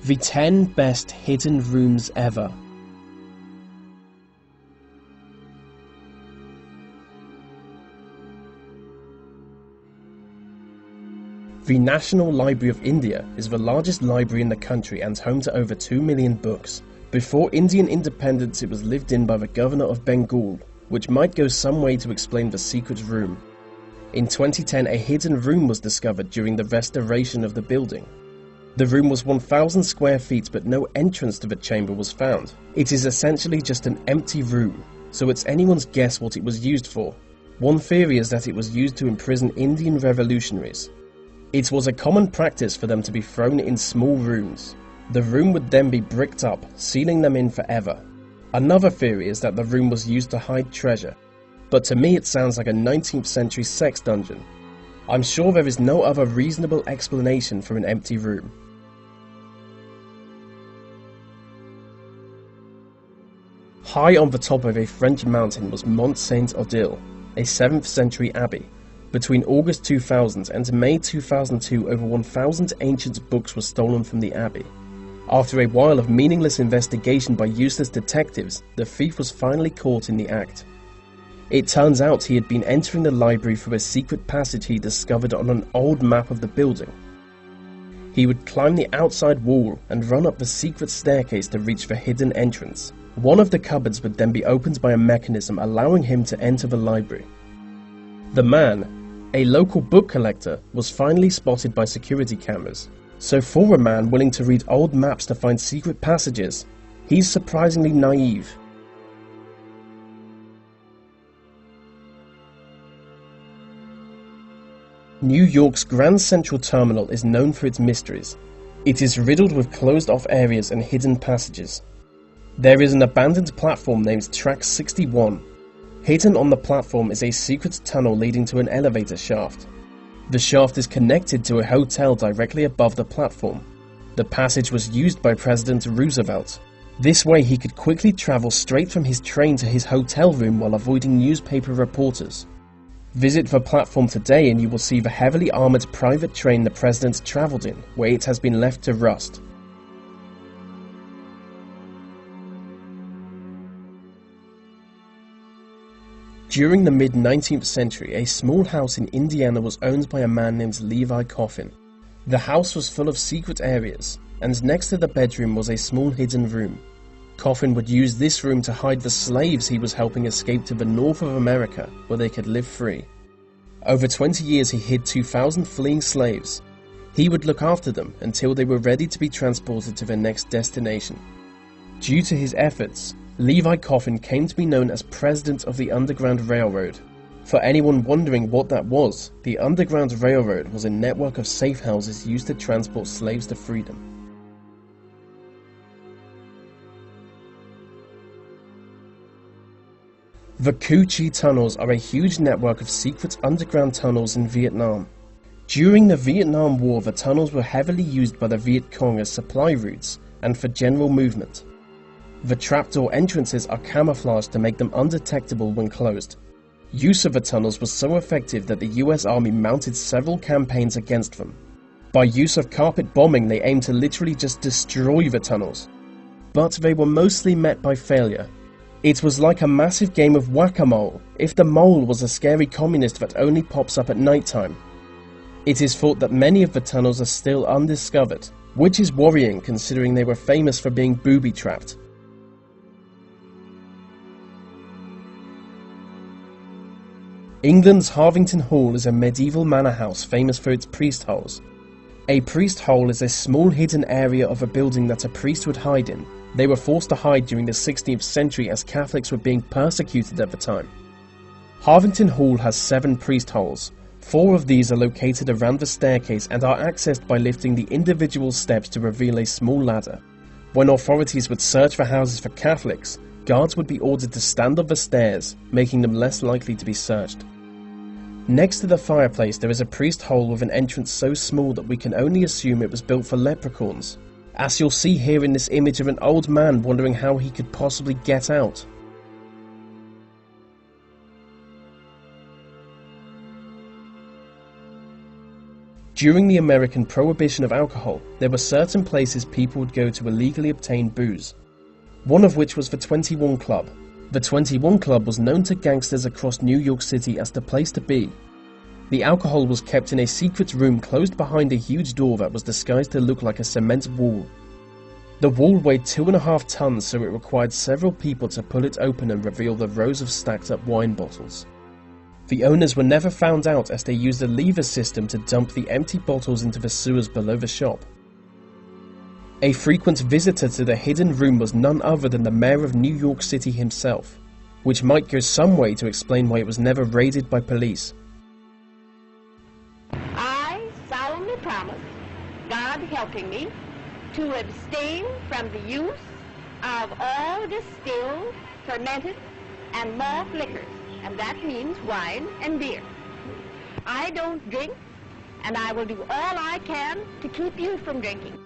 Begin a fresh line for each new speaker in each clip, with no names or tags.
The 10 best hidden rooms ever. The National Library of India is the largest library in the country and home to over 2 million books. Before Indian independence, it was lived in by the Governor of Bengal, which might go some way to explain the secret room. In 2010, a hidden room was discovered during the restoration of the building. The room was 1,000 square feet, but no entrance to the chamber was found. It is essentially just an empty room, so it's anyone's guess what it was used for. One theory is that it was used to imprison Indian revolutionaries. It was a common practice for them to be thrown in small rooms. The room would then be bricked up, sealing them in forever. Another theory is that the room was used to hide treasure, but to me it sounds like a 19th century sex dungeon. I'm sure there is no other reasonable explanation for an empty room. High on the top of a French mountain was Mont Saint-Odile, a 7th century abbey. Between August 2000 and May 2002, over 1,000 ancient books were stolen from the abbey. After a while of meaningless investigation by useless detectives, the thief was finally caught in the act. It turns out he had been entering the library through a secret passage he discovered on an old map of the building. He would climb the outside wall and run up the secret staircase to reach the hidden entrance. One of the cupboards would then be opened by a mechanism allowing him to enter the library. The man, a local book collector, was finally spotted by security cameras. So for a man willing to read old maps to find secret passages, he's surprisingly naive. New York's Grand Central Terminal is known for its mysteries. It is riddled with closed-off areas and hidden passages. There is an abandoned platform named Track 61. Hidden on the platform is a secret tunnel leading to an elevator shaft. The shaft is connected to a hotel directly above the platform. The passage was used by President Roosevelt. This way he could quickly travel straight from his train to his hotel room while avoiding newspaper reporters. Visit the platform today and you will see the heavily armoured private train the President travelled in, where it has been left to rust. During the mid-19th century, a small house in Indiana was owned by a man named Levi Coffin. The house was full of secret areas, and next to the bedroom was a small hidden room. Coffin would use this room to hide the slaves he was helping escape to the north of America, where they could live free. Over 20 years he hid 2,000 fleeing slaves. He would look after them until they were ready to be transported to their next destination. Due to his efforts, Levi Coffin came to be known as President of the Underground Railroad. For anyone wondering what that was, the Underground Railroad was a network of safe houses used to transport slaves to freedom. The Cu Chi tunnels are a huge network of secret underground tunnels in Vietnam. During the Vietnam War, the tunnels were heavily used by the Viet Cong as supply routes and for general movement. The trapdoor entrances are camouflaged to make them undetectable when closed. Use of the tunnels was so effective that the US Army mounted several campaigns against them. By use of carpet bombing, they aimed to literally just destroy the tunnels. But they were mostly met by failure. It was like a massive game of whack-a-mole, if the mole was a scary communist that only pops up at nighttime. It is thought that many of the tunnels are still undiscovered, which is worrying considering they were famous for being booby-trapped. England's Harvington Hall is a medieval manor house famous for its priest holes. A priest hole is a small hidden area of a building that a priest would hide in. They were forced to hide during the 16th century as Catholics were being persecuted at the time. Harvington Hall has 7 priest holes. 4 of these are located around the staircase and are accessed by lifting the individual steps to reveal a small ladder. When authorities would search for houses for Catholics, guards would be ordered to stand on the stairs, making them less likely to be searched. Next to the fireplace there is a priest hole with an entrance so small that we can only assume it was built for leprechauns, as you'll see here in this image of an old man wondering how he could possibly get out. During the American prohibition of alcohol, there were certain places people would go to illegally obtain booze, one of which was the 21 Club. The 21 Club was known to gangsters across New York City as the place to be. The alcohol was kept in a secret room closed behind a huge door that was disguised to look like a cement wall. The wall weighed 2.5 tons, so it required several people to pull it open and reveal the rows of stacked up wine bottles. The owners were never found out as they used a lever system to dump the empty bottles into the sewers below the shop. A frequent visitor to the hidden room was none other than the mayor of New York City himself, which might go some way to explain why it was never raided by police.
I solemnly promise, God helping me, to abstain from the use of all distilled, fermented, and malt liquors, and that means wine and beer. I don't drink, and I will do all I can to keep you from drinking.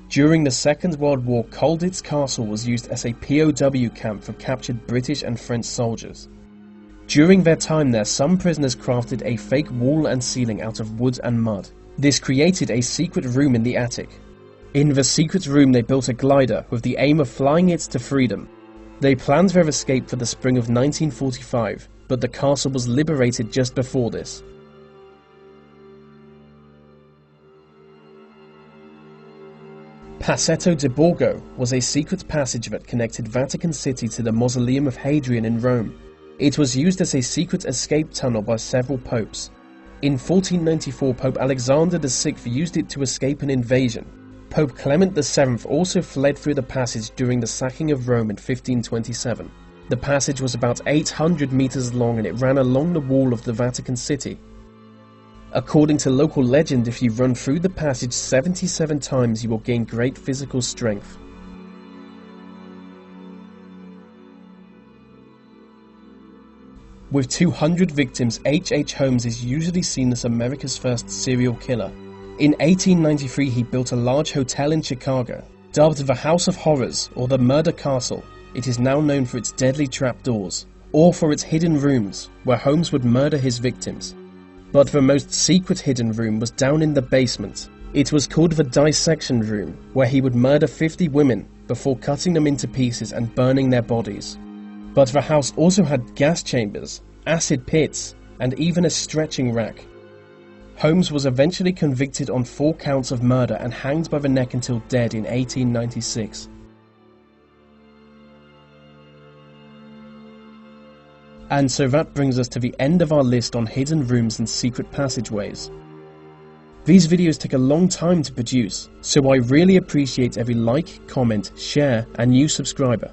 During the Second World War, Colditz Castle was used as a POW camp for captured British and French soldiers. During their time there, some prisoners crafted a fake wall and ceiling out of wood and mud. This created a secret room in the attic. In the secret room they built a glider with the aim of flying it to freedom. They planned their escape for the spring of 1945, but the castle was liberated just before this. Passetto di Borgo was a secret passage that connected Vatican City to the Mausoleum of Hadrian in Rome. It was used as a secret escape tunnel by several popes. In 1494, Pope Alexander VI used it to escape an invasion. Pope Clement VII also fled through the passage during the sacking of Rome in 1527. The passage was about 800 meters long and it ran along the wall of the Vatican City. According to local legend, if you run through the passage 77 times, you will gain great physical strength. With 200 victims, H.H. Holmes is usually seen as America's first serial killer. In 1893, he built a large hotel in Chicago. Dubbed the House of Horrors or the Murder Castle, it is now known for its deadly trapdoors, or for its hidden rooms, where Holmes would murder his victims. But the most secret hidden room was down in the basement. It was called the Dissection Room, where he would murder 50 women before cutting them into pieces and burning their bodies. But the house also had gas chambers, acid pits, and even a stretching rack. Holmes was eventually convicted on 4 counts of murder and hanged by the neck until dead in 1896. And so that brings us to the end of our list on hidden rooms and secret passageways. These videos take a long time to produce, so I really appreciate every like, comment, share, and new subscriber.